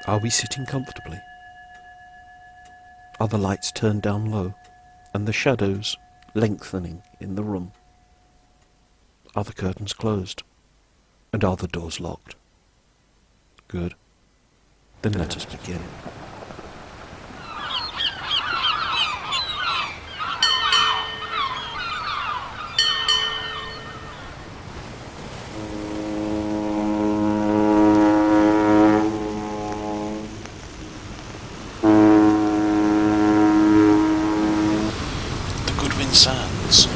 Are we sitting comfortably? Are the lights turned down low, and the shadows lengthening in the room? Are the curtains closed, and are the doors locked? Good. Then let us begin. The Goodwin Sands,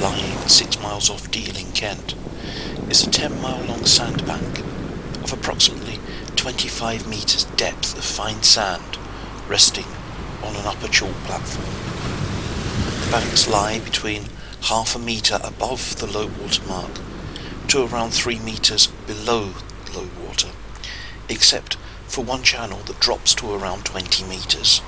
lying 6 miles off Deal in Kent, is a 10-mile-long sandbank of approximately 25 metres depth of fine sand resting on an upper chalk platform. The banks lie between half a metre above the low water mark to around 3 metres below low water, except for one channel that drops to around 20 metres.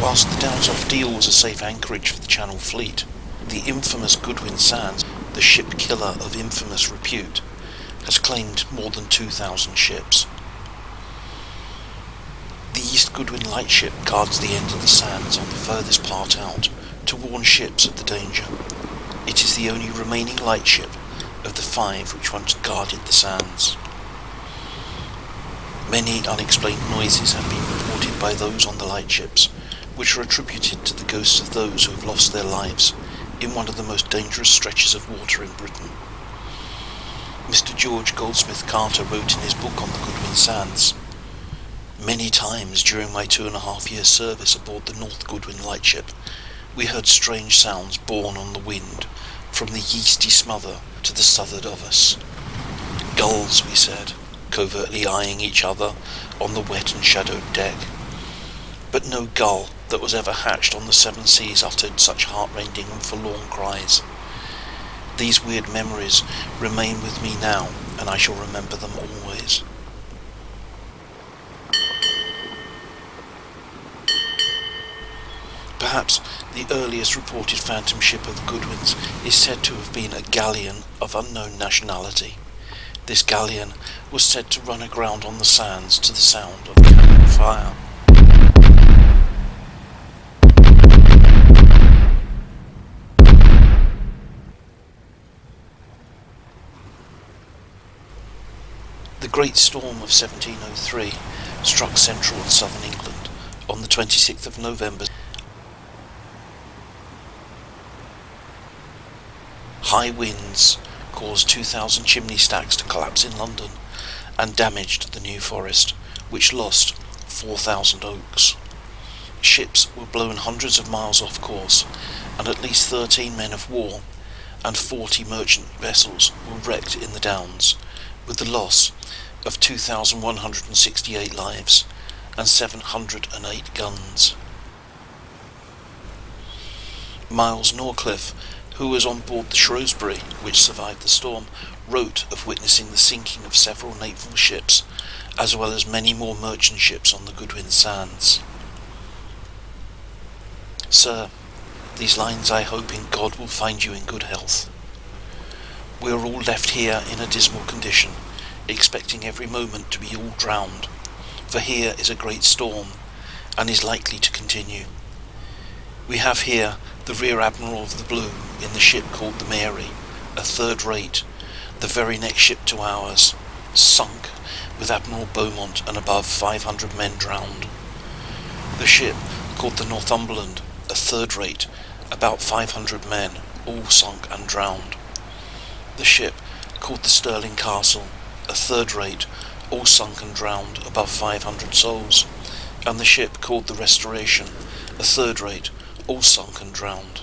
Whilst the Downs off Deal was a safe anchorage for the Channel fleet, the infamous Goodwin Sands, the ship killer of infamous repute, has claimed more than 2,000 ships. The East Goodwin Lightship guards the end of the sands on the furthest part out to warn ships of the danger. It is the only remaining lightship of the 5 which once guarded the sands. Many unexplained noises have been reported by those on the lightships, which are attributed to the ghosts of those who have lost their lives in one of the most dangerous stretches of water in Britain. Mr. George Goldsmith Carter wrote in his book on the Goodwin Sands, "Many times during my 2.5 year service aboard the North Goodwin Lightship, we heard strange sounds borne on the wind from the yeasty smother to the southward of us. Gulls, we said, covertly eyeing each other on the wet and shadowed deck. But no gull that was ever hatched on the 7 seas uttered such heart-rending and forlorn cries. These weird memories remain with me now, and I shall remember them always." Perhaps the earliest reported phantom ship of the Goodwins is said to have been a galleon of unknown nationality. This galleon was said to run aground on the sands to the sound of cannon fire. The Great Storm of 1703 struck central and southern England on the 26th of November. High winds caused 2,000 chimney stacks to collapse in London and damaged the New Forest, which lost 4,000 oaks. Ships were blown hundreds of miles off course, and at least 13 men of war and 40 merchant vessels were wrecked in the Downs, with the loss of 2,168 lives and 708 guns. Miles Norcliffe, who was on board the Shrewsbury, which survived the storm, wrote of witnessing the sinking of several naval ships, as well as many more merchant ships on the Goodwin Sands. "Sir, these lines I hope in God will find you in good health. We are all left here in a dismal condition, expecting every moment to be all drowned, for here is a great storm, and is likely to continue. We have here the Rear Admiral of the Blue in the ship called the Mary, a third rate, the very next ship to ours, sunk, with Admiral Beaumont and above 500 men drowned. The ship called the Northumberland, a third rate, about 500 men, all sunk and drowned. The ship called the Stirling Castle, a third rate, all sunk and drowned, above 500 souls, and the ship called the Restoration, a third rate, all sunk and drowned.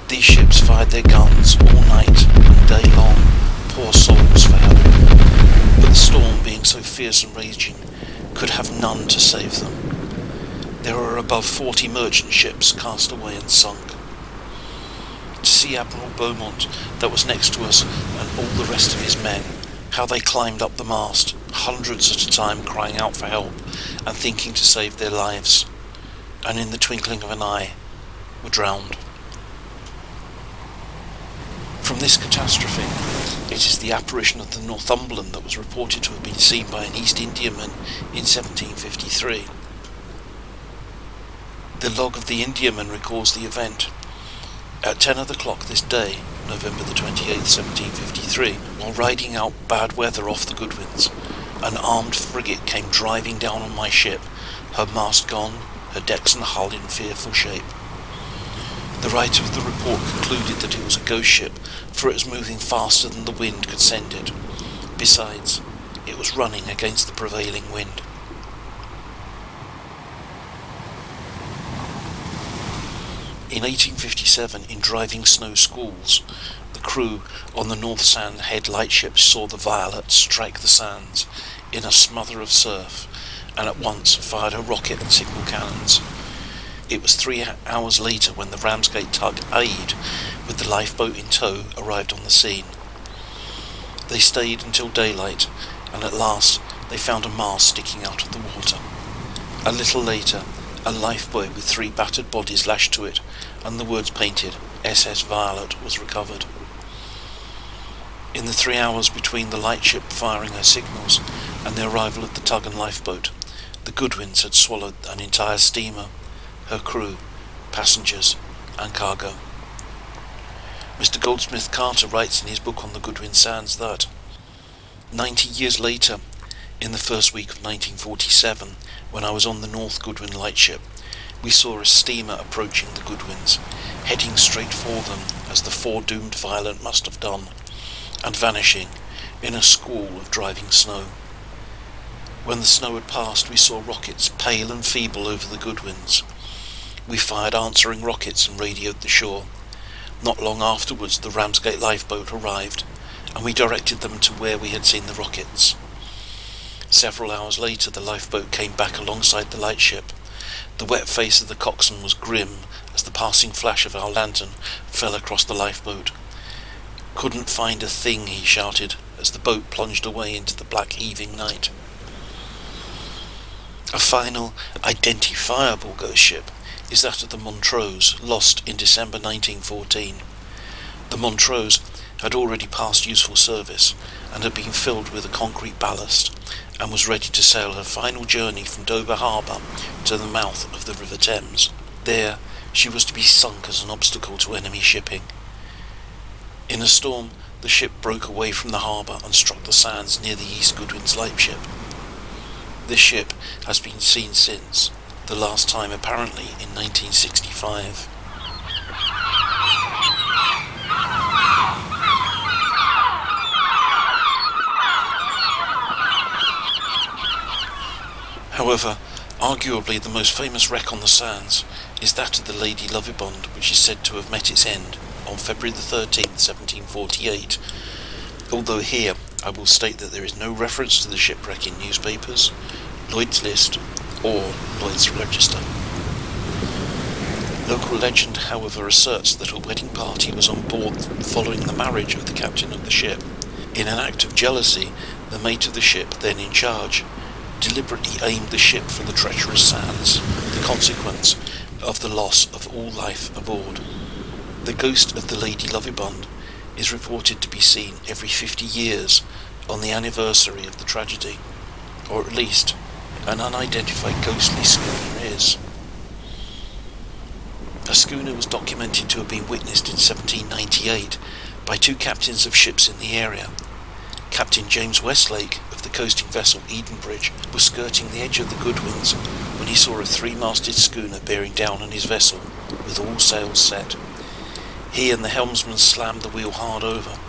These ships fired their guns all night and day long, poor souls, for help, but the storm being so fierce and raging could have none to save them. There are above 40 merchant ships cast away and sunk. To see Admiral Beaumont, that was next to us, and all the rest of his men, how they climbed up the mast, hundreds at a time, crying out for help and thinking to save their lives, and in the twinkling of an eye were drowned." From this catastrophe, it is the apparition of the Northumberland that was reported to have been seen by an East Indiaman in 1753. The log of the Indiaman recalls the event. At 10 o'clock this day, November the 28th, 1753, while riding out bad weather off the Goodwins, an armed frigate came driving down on my ship, her mast gone, her decks and hull in fearful shape. The writer of the report concluded that it was a ghost ship, for it was moving faster than the wind could send it. Besides, it was running against the prevailing wind. In 1857, in driving snow squalls, the crew on the North Sand head lightships saw the Violet strike the sands in a smother of surf, and at once fired her rocket and signal cannons. It was 3 hours later when the Ramsgate tug Aid, with the lifeboat in tow, arrived on the scene. They stayed until daylight, and at last they found a mast sticking out of the water. A little later, a lifebuoy with 3 battered bodies lashed to it, and the words painted SS Violet was recovered. In the 3 hours between the lightship firing her signals and the arrival of the tug and lifeboat, the Goodwins had swallowed an entire steamer, her crew, passengers and cargo. Mr. Goldsmith Carter writes in his book on the Goodwin Sands that 90 years later, in the first week of 1947, when I was on the North Goodwin lightship, we saw a steamer approaching the Goodwins, heading straight for them as the foredoomed Violet must have done, and vanishing in a squall of driving snow. When the snow had passed, we saw rockets pale and feeble over the Goodwins. We fired answering rockets and radioed the shore. Not long afterwards the Ramsgate lifeboat arrived, and we directed them to where we had seen the rockets. Several hours later the lifeboat came back alongside the lightship. The wet face of the coxswain was grim as the passing flash of our lantern fell across the lifeboat. "Couldn't find a thing," he shouted, as the boat plunged away into the black heaving night. A final, identifiable ghost ship is that of the Montrose, lost in December 1914. The Montrose had already passed useful service and had been filled with a concrete ballast, and was ready to sail her final journey from Dover Harbour to the mouth of the River Thames. There she was to be sunk as an obstacle to enemy shipping. In a storm, the ship broke away from the harbour and struck the sands near the East Goodwin's lightship. This ship has been seen since, the last time apparently in 1965. However, arguably the most famous wreck on the sands is that of the Lady Luvibond, which is said to have met its end on February the 13th, 1748, although here I will state that there is no reference to the shipwreck in newspapers, Lloyd's List, or Lloyd's Register. Local legend, however, asserts that a wedding party was on board following the marriage of the captain of the ship. In an act of jealousy, the mate of the ship, then in charge, deliberately aimed the ship for the treacherous sands, the consequence of the loss of all life aboard. The ghost of the Lady Luvibond is reported to be seen every 50 years on the anniversary of the tragedy, or at least an unidentified ghostly schooner is. A schooner was documented to have been witnessed in 1798 by 2 captains of ships in the area. Captain James Westlake of the coasting vessel Edenbridge was skirting the edge of the Goodwins when he saw a 3-masted schooner bearing down on his vessel with all sails set. He and the helmsman slammed the wheel hard over,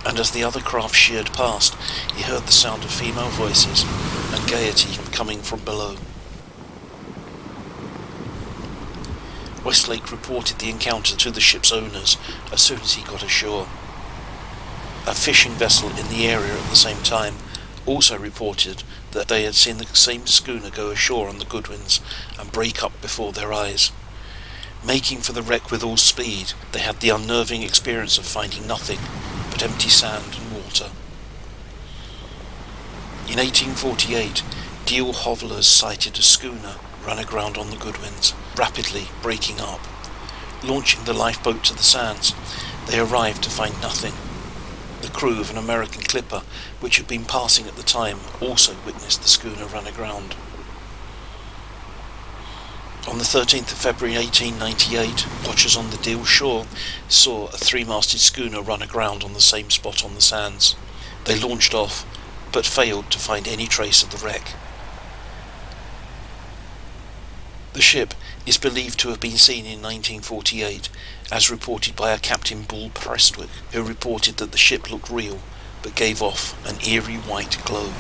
and as the other craft sheered past, he heard the sound of female voices and gaiety coming from below. Westlake reported the encounter to the ship's owners as soon as he got ashore. A fishing vessel in the area at the same time also reported that they had seen the same schooner go ashore on the Goodwins and break up before their eyes. Making for the wreck with all speed, they had the unnerving experience of finding nothing but empty sand and water. In 1848, Deal Hovellers sighted a schooner run aground on the Goodwins, rapidly breaking up. Launching the lifeboat to the sands, They arrived to find nothing. The crew of an American clipper, which had been passing at the time, also witnessed the schooner run aground. On the 13th of February 1898, watchers on the Deal shore saw a three-masted schooner run aground on the same spot on the sands. They launched off, but failed to find any trace of the wreck. The ship is believed to have been seen in 1948, as reported by a Captain Bull Prestwick, who reported that the ship looked real, but gave off an eerie white glow.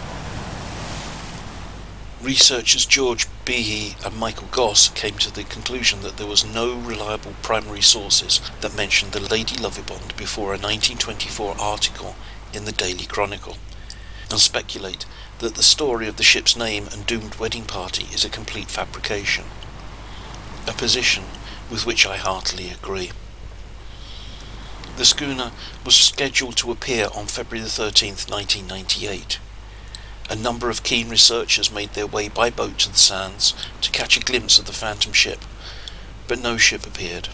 Researchers George Behe and Michael Goss came to the conclusion that there was no reliable primary sources that mentioned the Lady Luvibond before a 1924 article in the Daily Chronicle, and speculate that the story of the ship's name and doomed wedding party is a complete fabrication, a position with which I heartily agree. The schooner was scheduled to appear on February 13th, 1998. A number of keen researchers made their way by boat to the sands to catch a glimpse of the phantom ship, but no ship appeared.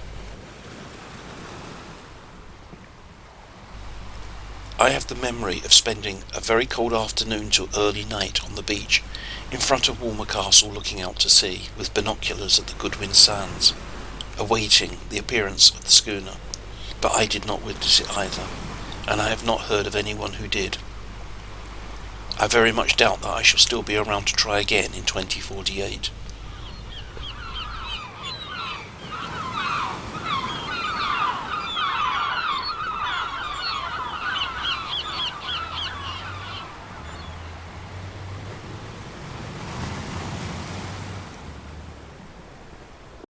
I have the memory of spending a very cold afternoon till early night on the beach, in front of Walmer Castle looking out to sea, with binoculars at the Goodwin Sands, awaiting the appearance of the schooner, but I did not witness it either, and I have not heard of anyone who did. I very much doubt that I shall still be around to try again in 2048.